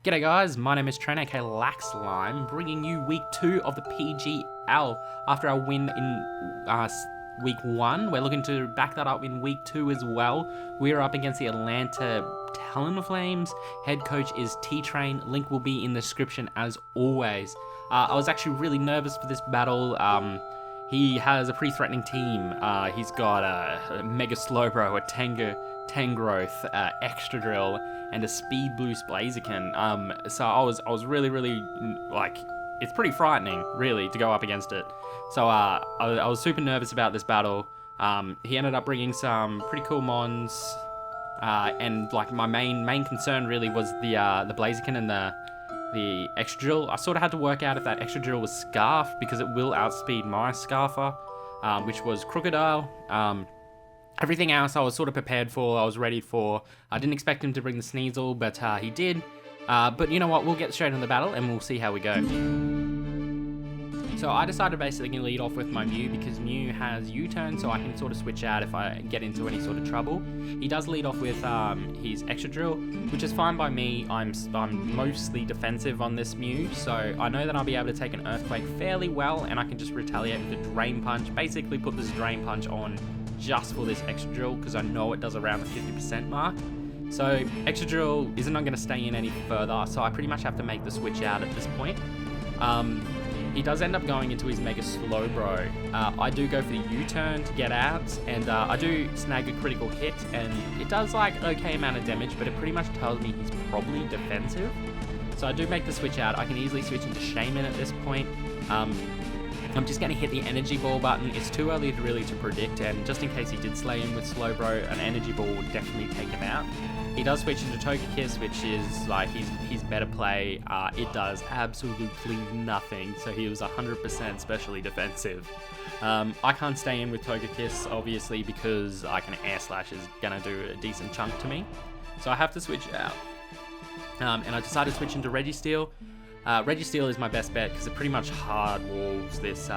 G'day guys, my name is T-TRA1N AKA LaxLime, bringing you week 2 of the PGL. After our win in week 1, we're looking to back that up in week 2 as well. We're up against the Atlanta Talonflames. Head coach is T-TRA1N. Link will be in the description as always. I was actually really nervous for this battle. He has a pretty threatening team. He's got a Mega Slowbro, a Tangrowth, Extra Drill, and a Speed Boost Blaziken. So I was really like, it's pretty frightening, really, to go up against it. So I was super nervous about this battle. He ended up bringing some pretty cool mons, and like my main concern really was the Blaziken and the Extra Drill. I sort of had to work out if that Extra Drill was Scarf, because it will outspeed my Scarfer, which was Crocodile. Everything else I was sort of prepared for, I was ready for. I didn't expect him to bring the Sneasel, but he did. But you know what, we'll get straight into the battle and we'll see how we go. So I decided to basically lead off with my Mew, because Mew has U-turn, so I can sort of switch out if I get into any sort of trouble. He does lead off with his Extra Drill, which is fine by me. I'm mostly defensive on this Mew, so I know that I'll be able to take an Earthquake fairly well, and I can just retaliate with a Drain Punch, basically put this Drain Punch on just for this Extra Drill, because I know it does around the 50% mark. So Extra Drill isn't going to stay in any further, so I pretty much have to make the switch out at this point. He does end up going into his Mega Slowbro. I do go for the U-turn to get out, and I do snag a critical hit, and it does like okay amount of damage, but it pretty much tells me he's probably defensive. So I do make the switch out. I can easily switch into Shaman at this point. I'm just going to hit the Energy Ball button. It's too early really to predict, and just in case he did slay him with Slowbro, an Energy Ball would definitely take him out. He does switch into Togekiss, which is like his better play. It does absolutely nothing, so he was 100% specially defensive. I can't stay in with Togekiss, obviously, because like an Air Slash is going to do a decent chunk to me. So I have to switch out. And I decided to switch into Registeel. Registeel is my best bet, because it pretty much hard walls this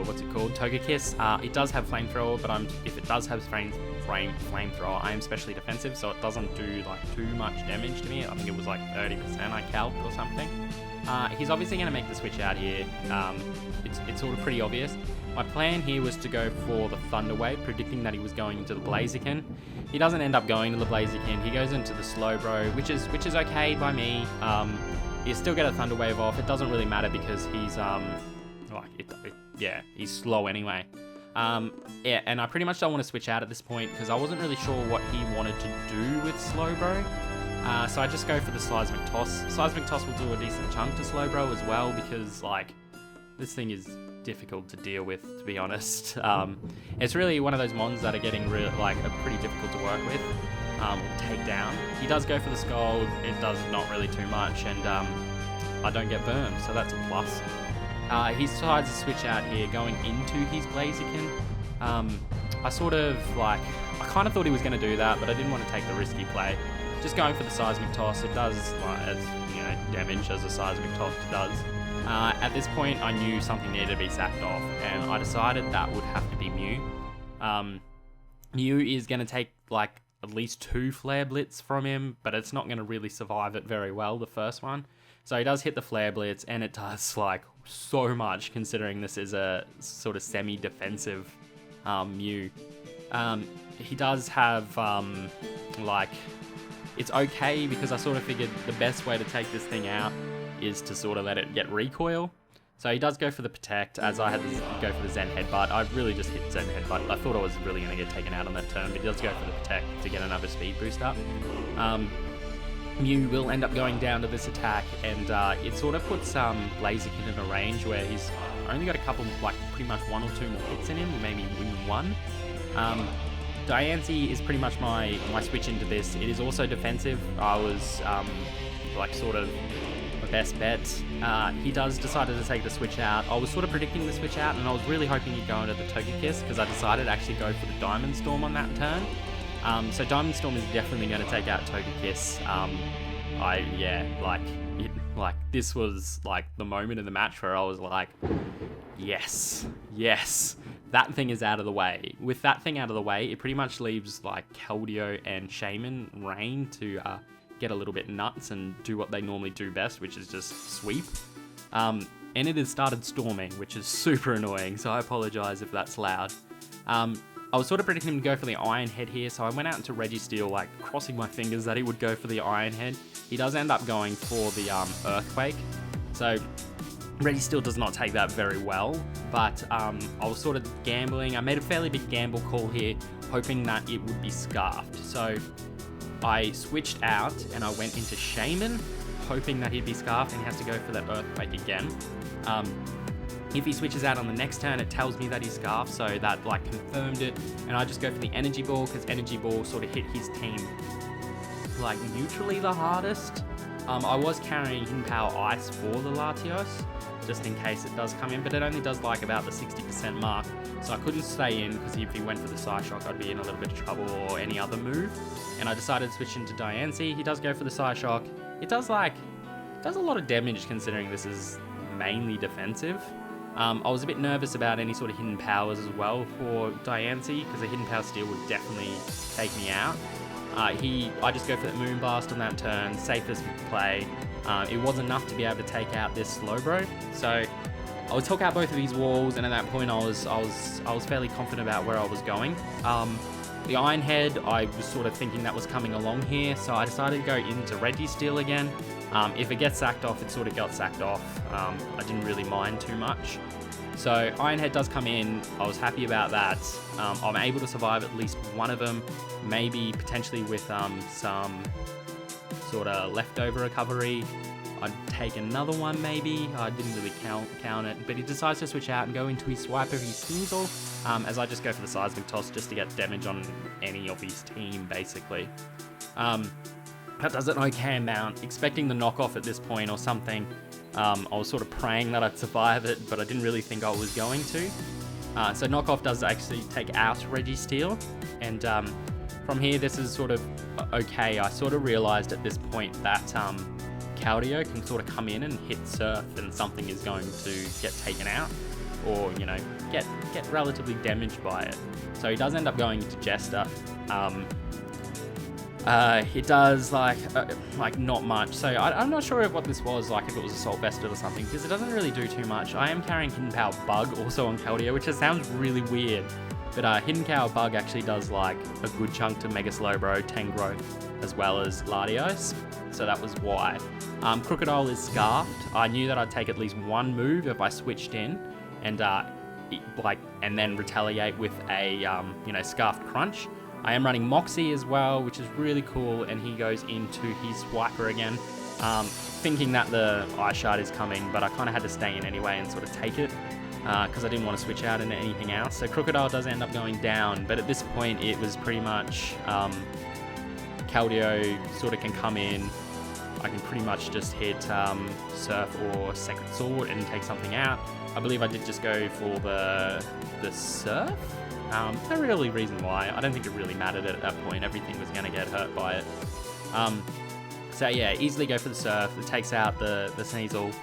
what's it called? Togekiss. It does have Flamethrower, but if it does have Flamethrower, I am specially defensive, so it doesn't do like too much damage to me. I think it was like 30% I calced or something. He's obviously going to make the switch out here. It's sort of pretty obvious. My plan here was to go for the Thunder Wave, predicting that he was going into the Blaziken. He doesn't end up going to the Blaziken. He goes into the Slowbro, which is okay by me. You still get a Thunder Wave off. It doesn't really matter, because he's he's slow anyway. Yeah, and I pretty much don't want to switch out at this point, because I wasn't really sure what he wanted to do with Slowbro. So I just go for the Seismic Toss. Seismic Toss will do a decent chunk to Slowbro as well, because like this thing is difficult to deal with, to be honest. It's really one of those mons that are getting pretty difficult to work with, or take down. He does go for the Scald. It does not really too much, and I don't get burned, so that's a plus. He decides to switch out here, going into his Blaziken. I kind of thought he was going to do that, but I didn't want to take the risky play. Just going for the Seismic Toss. It does damage as a Seismic Toss does. At this point, I knew something needed to be sacked off, and I decided that would have to be Mew. Mew is going to take like at least 2 Flare Blitz from him, but it's not going to really survive it very well, the first one. So he does hit the Flare Blitz, and it does like so much, considering this is a sort of semi-defensive Mew. He does have it's okay, because I sort of figured the best way to take this thing out is to sort of let it get recoil. So he does go for the Protect, as I had to go for the Zen Headbutt. I really just hit Zen Headbutt. I thought I was really going to get taken out on that turn, but he does go for the Protect to get another speed boost up. Mew will end up going down to this attack, and it sort of puts Blaziken in a range where he's only got a couple, like pretty much 1 or 2 more hits in him, maybe even 1. Diancie is pretty much my switch into this. It is also defensive. I was sort of my best bet. He does decided to take the switch out. I was sort of predicting the switch out, and I was really hoping he'd go into the Togekiss, because I decided to actually go for the Diamond Storm on that turn. So Diamond Storm is definitely going to take out Togekiss. This was like the moment in the match where I was like, yes, that thing is out of the way. With that thing out of the way, it pretty much leaves like Keldeo and Shaman Rain to get a little bit nuts and do what they normally do best, which is just sweep. And it has started storming, which is super annoying, so I apologize if that's loud. I was sort of predicting him to go for the Iron Head here, so I went out into Registeel, like, crossing my fingers that he would go for the Iron Head. He does end up going for the Earthquake, so Registeel does not take that very well, but I was sort of gambling. I made a fairly big gamble call here, hoping that it would be Scarfed. So I switched out and I went into Shaman, hoping that he'd be Scarfed, and he has to go for that Earthquake again. If he switches out on the next turn, it tells me that he's Scarfed, so that like confirmed it, and I just go for the Energy Ball, because Energy Ball sort of hit his team like neutrally the hardest. I was carrying Hidden Power Ice for the Latios, just in case it does come in, but it only does like about the 60% mark, so I couldn't stay in, because if he went for the Psyshock, I'd be in a little bit of trouble, or any other move, and I decided to switch into Diancie. He does go for the Psyshock. It does a lot of damage, considering this is mainly defensive. I was a bit nervous about any sort of hidden powers as well for Diancie, because a hidden power steal would definitely take me out. I just go for that Moonblast on that turn, safest play. It was enough to be able to take out this Slowbro, so I would took out both of these walls, and at that point I was fairly confident about where I was going. The Iron Head, I was sort of thinking that was coming along here, so I decided to go into Registeel again. If it gets sacked off, it sort of got sacked off. I didn't really mind too much. So Iron Head does come in. I was happy about that. I'm able to survive at least one of them, maybe potentially with some sort of leftover recovery. I'd take another one maybe. I didn't really count it, but he decides to switch out and go into his Swiper, his Sneasel, as I just go for the Seismic Toss just to get damage on any of his team, basically. That does an okay amount. Expecting the knockoff at this point or something. I was sort of praying that I'd survive it, but I didn't really think I was going to. So knockoff does actually take out Registeel, and from here this is sort of okay. I sort of realized at this point that Keldeo can sort of come in and hit Surf, and something is going to get taken out, or you know, get relatively damaged by it. So he does end up going into Jester. It does like not much, so I'm not sure what this was, like if it was Assault Vested or something, because it doesn't really do too much. I am carrying Hidden Power Bug also on Keldeo, which just sounds really weird, but Hidden Power Bug actually does like a good chunk to Mega Slowbro, Tangrowth, as well as Latios, so that was why. Crocodile is Scarfed. I knew that I'd take at least one move if I switched in, and and then retaliate with a Scarfed Crunch. I am running Moxie as well, which is really cool, and he goes into his Swiper again, thinking that the Ice Shard is coming, but I kind of had to stay in anyway and sort of take it, because I didn't want to switch out into anything else. So Crocodile does end up going down, but at this point it was pretty much Keldeo sort of can come in. I can pretty much just hit Surf or Sacred Sword and take something out. I believe I did just go for the Surf. No really reason why. I don't think it really mattered at that point. Everything was going to get hurt by it. So yeah, easily go for the Surf. It takes out the Sneasel.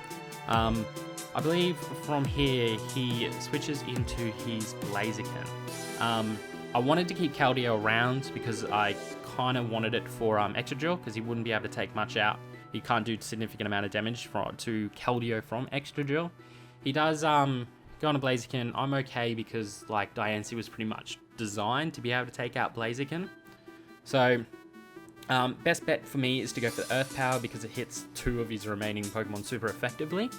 I believe from here he switches into his Blaziken. I wanted to keep Keldeo around because I kind of wanted it for Extra Drill, because he wouldn't be able to take much out. He can't do a significant amount of damage to Keldeo from Extra Drill. He does go on a Blaziken. I'm okay because like Diancie was pretty much designed to be able to take out Blaziken. So best bet for me is to go for the Earth Power, because it hits two of his remaining Pokemon super effectively.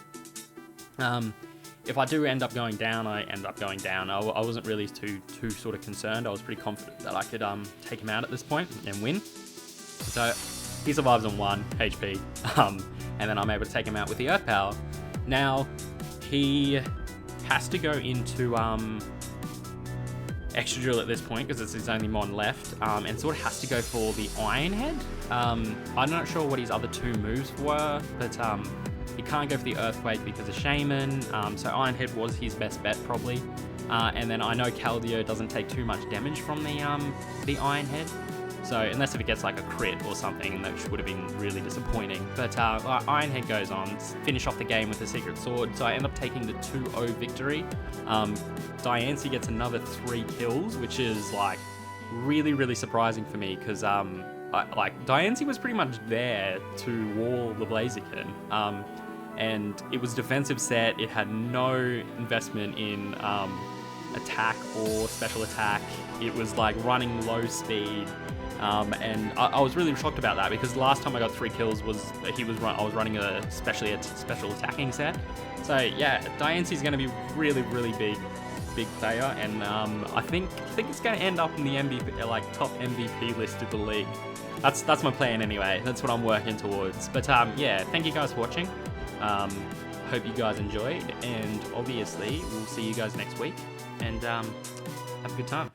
If I do end up going down, I end up going down. I wasn't really too sort of concerned. I was pretty confident that I could take him out at this point and win. So he survives on 1 HP, and then I'm able to take him out with the Earth Power. Now he has to go into Extra Drill at this point, because it's his only mon left, and sort of has to go for the Iron Head. I'm not sure what his other two moves were, but he can't go for the Earthquake because of Shaman, so Iron Head was his best bet probably. And then I know Keldeo doesn't take too much damage from the Iron Head, So unless if it gets like a crit or something, that would have been really disappointing. But Ironhead goes on, finish off the game with a secret sword. So I end up taking the 2-0 victory. Diancie gets another 3 kills, which is like really surprising for me because like Diancie was pretty much there to wall the Blaziken. And it was defensive set. It had no investment in attack or special attack. It was like running low speed. And I was really shocked about that because the last time I got 3 kills I was running a special attacking set. So yeah, Diancie's going to be really big player, and I think it's going to end up in the MVP, like top MVP list of the league. That's my plan anyway. That's what I'm working towards. But yeah, thank you guys for watching. Hope you guys enjoyed, and obviously we'll see you guys next week, and have a good time.